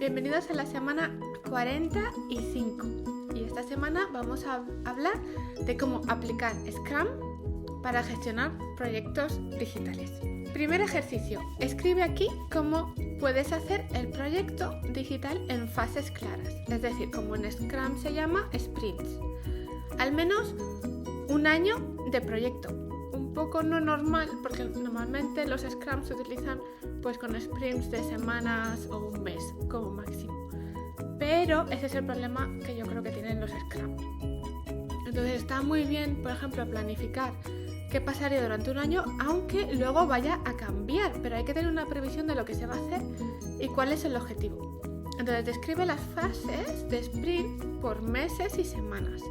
bienvenidos a la semana 45 y esta semana vamos a hablar de cómo aplicar Scrum para gestionar proyectos digitales. Primer ejercicio, escribe aquí cómo puedes hacer el proyecto digital en fases claras, es decir, como en Scrum se llama sprints. Al menos un año de proyecto. Un poco no normal, porque normalmente los Scrums se utilizan pues con sprints de semanas o un mes como máximo. Pero ese es el problema que yo creo que tienen los Scrums. Entonces está muy bien, por ejemplo, planificar qué pasaría durante un año, aunque luego vaya a cambiar, pero hay que tener una previsión de lo que se va a hacer y cuál es el objetivo. Entonces describe las fases de sprint por meses y semanas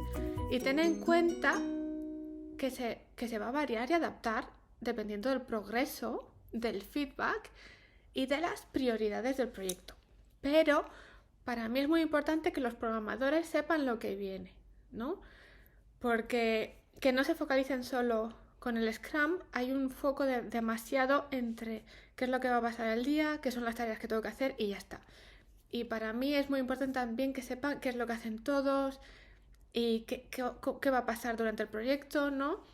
y ten en cuenta que se va a variar y adaptar dependiendo del progreso, del feedback y de las prioridades del proyecto. Pero para mí es muy importante que los programadores sepan lo que viene, ¿no? Porque que no se focalicen solo con el Scrum, hay un foco demasiado entre qué es lo que va a pasar el día, qué son las tareas que tengo que hacer y ya está. Y para mí es muy importante también que sepan qué es lo que hacen todos y qué va a pasar durante el proyecto, ¿no?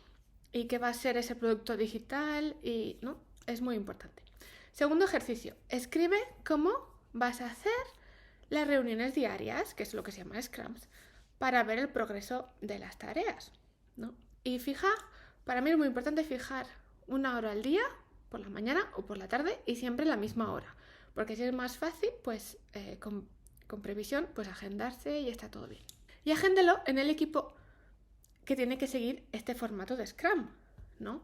Y qué va a ser ese producto digital, y ¿no? Es muy importante. Segundo ejercicio, escribe cómo vas a hacer las reuniones diarias, que es lo que se llama Scrums, para ver el progreso de las tareas, ¿no? Y para mí es muy importante fijar una hora al día, por la mañana o por la tarde, y siempre la misma hora, porque si es más fácil, pues con previsión, pues agendarse y está todo bien. Y agéndelo en el equipo que tiene que seguir este formato de Scrum, ¿no?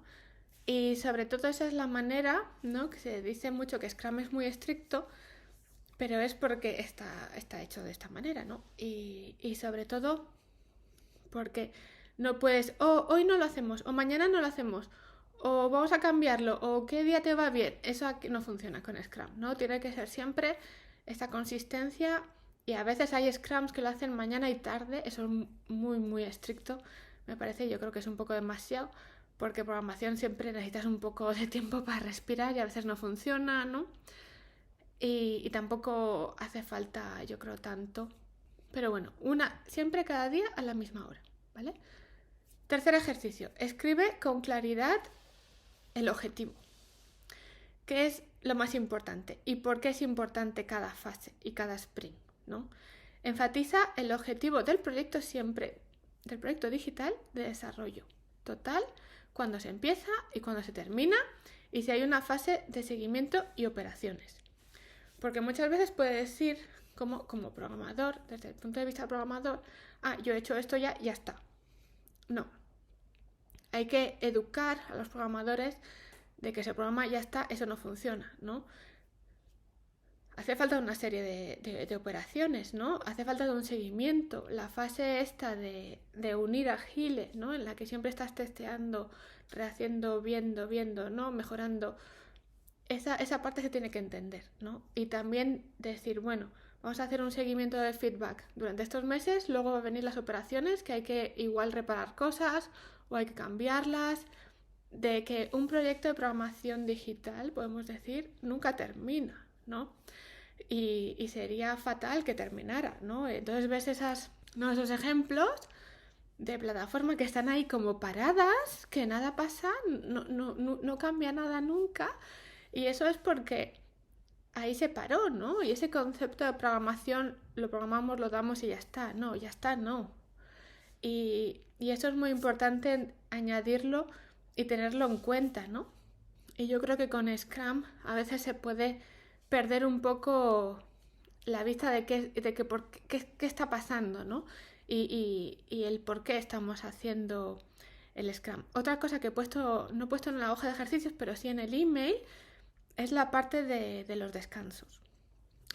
Y sobre todo esa es la manera, ¿no? Que se dice mucho que Scrum es muy estricto, pero es porque está hecho de esta manera, ¿no? Y sobre todo porque no puedes, hoy no lo hacemos, o mañana no lo hacemos, o vamos a cambiarlo, o qué día te va bien. Eso aquí no funciona con Scrum, ¿no? Tiene que ser siempre esta consistencia. Y a veces hay Scrums que lo hacen mañana y tarde, eso es muy, muy estricto, me parece, yo creo que es un poco demasiado, porque programación siempre necesitas un poco de tiempo para respirar y a veces no funciona, ¿no? Y tampoco hace falta, yo creo, tanto. Pero bueno, siempre cada día a la misma hora, ¿vale? Tercer ejercicio, escribe con claridad el objetivo. ¿Qué es lo más importante? ¿Y por qué es importante cada fase y cada sprint? ¿No? Enfatiza el objetivo del proyecto siempre, del proyecto digital de desarrollo total, cuando se empieza y cuando se termina, y si hay una fase de seguimiento y operaciones. Porque muchas veces puede decir, como programador, desde el punto de vista del programador, yo he hecho esto ya está. No. Hay que educar a los programadores de que ese programa ya está, eso no funciona, ¿no? Hace falta una serie de operaciones, ¿no? Hace falta de un seguimiento. La fase esta de unir ágiles, ¿no? En la que siempre estás testeando, rehaciendo, viendo, ¿no? Mejorando. Esa parte se tiene que entender, ¿no? Y también decir, bueno, vamos a hacer un seguimiento de feedback durante estos meses, luego van a venir las operaciones, que hay que igual reparar cosas o hay que cambiarlas. De que un proyecto de programación digital, podemos decir, nunca termina, ¿no? Y sería fatal que terminara, ¿no? Entonces ves esos ejemplos de plataforma que están ahí como paradas, que nada pasa, no cambia nada nunca, y eso es porque ahí se paró, ¿no? Y ese concepto de programación lo programamos, lo damos y ya está, no. Y eso es muy importante añadirlo y tenerlo en cuenta, ¿no? Y yo creo que con Scrum a veces se puede perder un poco la vista de qué está pasando, ¿no? Y el por qué estamos haciendo el Scrum. Otra cosa que no he puesto en la hoja de ejercicios, pero sí en el email, es la parte de los descansos.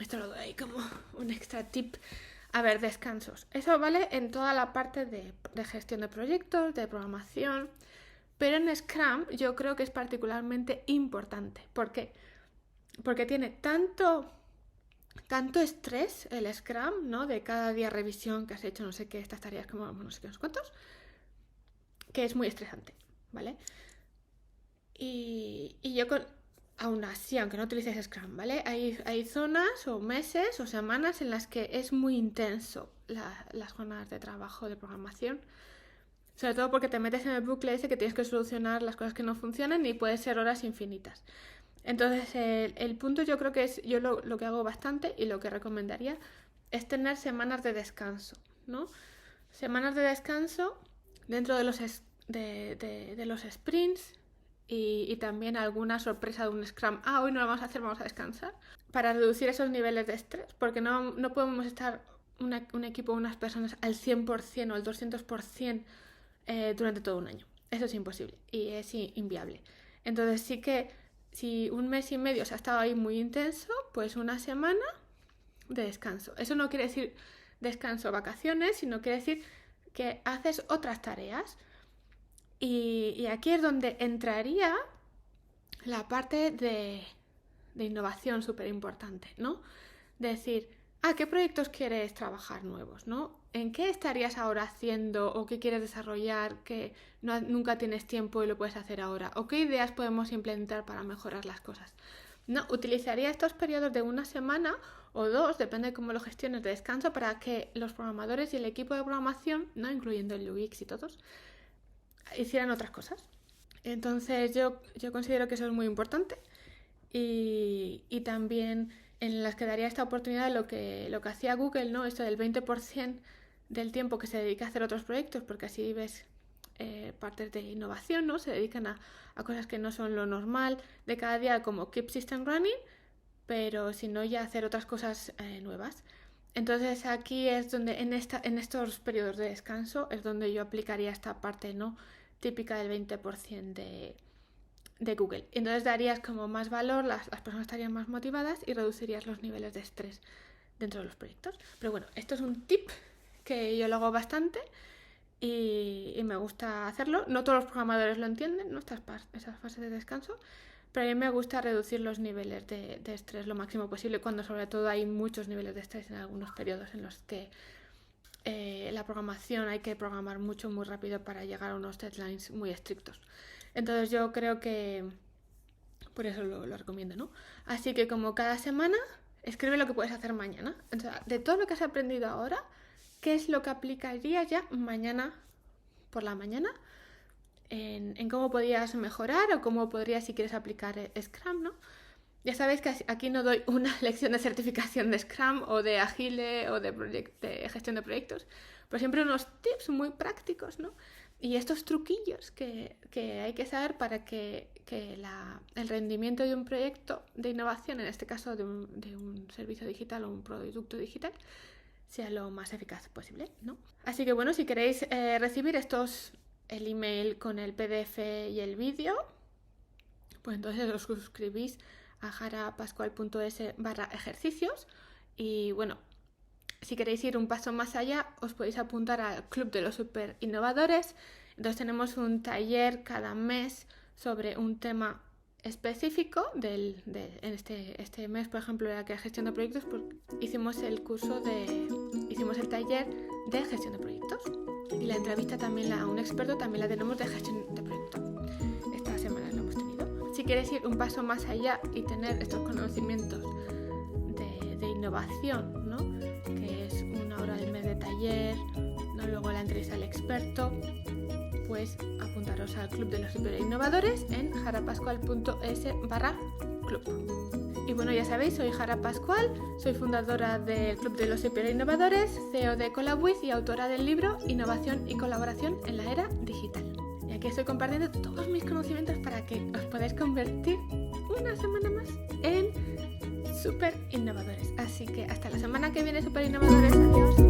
Esto lo doy ahí como un extra tip. A ver, descansos. Eso vale en toda la parte de gestión de proyectos, de programación, pero en Scrum yo creo que es particularmente importante. ¿Por qué? Porque tiene tanto estrés el Scrum, ¿no? De cada día revisión que has hecho, no sé qué, estas tareas como no sé qué, no sé cuántos, que es muy estresante, ¿vale? Y yo aún así, aunque no utilices Scrum, ¿vale? Hay zonas o meses o semanas en las que es muy intenso las jornadas de trabajo de programación. Sobre todo porque te metes en el bucle ese que tienes que solucionar las cosas que no funcionan y puede ser horas infinitas. Entonces, el punto yo creo que es, yo lo que hago bastante y lo que recomendaría es tener semanas de descanso, ¿no? Semanas de descanso dentro de los sprints y también alguna sorpresa de un Scrum. Hoy no lo vamos a hacer, vamos a descansar. Para reducir esos niveles de estrés, porque no podemos estar un equipo, unas personas al 100% o al 200% durante todo un año. Eso es imposible y es inviable. Entonces sí que si un mes y medio se ha estado ahí muy intenso, pues una semana de descanso. Eso no quiere decir descanso, vacaciones, sino quiere decir que haces otras tareas. Y aquí es donde entraría la parte de innovación súper importante, ¿no? De decir, ¿qué proyectos quieres trabajar nuevos, no? ¿En qué estarías ahora haciendo o qué quieres desarrollar que nunca tienes tiempo y lo puedes hacer ahora? ¿O qué ideas podemos implementar para mejorar las cosas? No, utilizaría estos periodos de una semana o dos, depende de cómo lo gestiones, de descanso, para que los programadores y el equipo de programación, no incluyendo el UX y todos, hicieran otras cosas. Entonces yo considero que eso es muy importante y también en las que daría esta oportunidad lo que hacía Google, ¿no? Esto del 20% del tiempo que se dedica a hacer otros proyectos, porque así ves partes de innovación, ¿no? Se dedican a cosas que no son lo normal de cada día, como keep system running, pero si no ya hacer otras cosas nuevas. Entonces aquí es donde en estos periodos de descanso es donde yo aplicaría esta parte, ¿no? Típica del 20% de Google. Entonces darías como más valor, las personas estarían más motivadas y reducirías los niveles de estrés dentro de los proyectos. Pero bueno, esto es un tip que yo lo hago bastante y me gusta hacerlo. No todos los programadores lo entienden, ¿no? Esas fases de descanso, pero a mí me gusta reducir los niveles de estrés lo máximo posible cuando sobre todo hay muchos niveles de estrés en algunos periodos en los que la programación hay que programar mucho, muy rápido para llegar a unos deadlines muy estrictos. Entonces yo creo que por eso lo recomiendo, ¿no? Así que como cada semana, escribe lo que puedes hacer mañana. O sea, de todo lo que has aprendido ahora, ¿qué es lo que aplicarías ya mañana por la mañana? En cómo podrías mejorar o cómo podrías, si quieres, aplicar Scrum, ¿no? Ya sabéis que aquí no doy una lección de certificación de Scrum o de Agile o de gestión de proyectos, pero siempre unos tips muy prácticos, ¿no? Y estos truquillos que hay que saber para que el rendimiento de un proyecto de innovación, en este caso de un servicio digital o un producto digital, sea lo más eficaz posible, ¿no? Así que bueno, si queréis recibir el email con el PDF y el vídeo, pues entonces os suscribís a jarapascual.es/ejercicios y bueno, si queréis ir un paso más allá, os podéis apuntar al Club de los Super Innovadores. Entonces tenemos un taller cada mes sobre un tema específico. En este mes, por ejemplo, era que gestión de proyectos, pues hicimos el taller de gestión de proyectos. Y la entrevista también a un experto también la tenemos de gestión de proyectos. Esta semana lo hemos tenido. Si quieres ir un paso más allá y tener estos conocimientos de innovación, ¿no? Que es una hora al mes de taller, ¿no? Luego la entrevista al experto, pues apuntaros al Club de los Super Innovadores en jarapascual.es/club. Y bueno, ya sabéis, soy Jara Pascual, soy fundadora del Club de los Super Innovadores, CEO de Colabwiz y autora del libro Innovación y Colaboración en la Era Digital. Y aquí estoy compartiendo todos mis conocimientos para que os podáis convertir una semana más en super innovadores. Así que hasta la semana que viene, super innovadores. Adiós.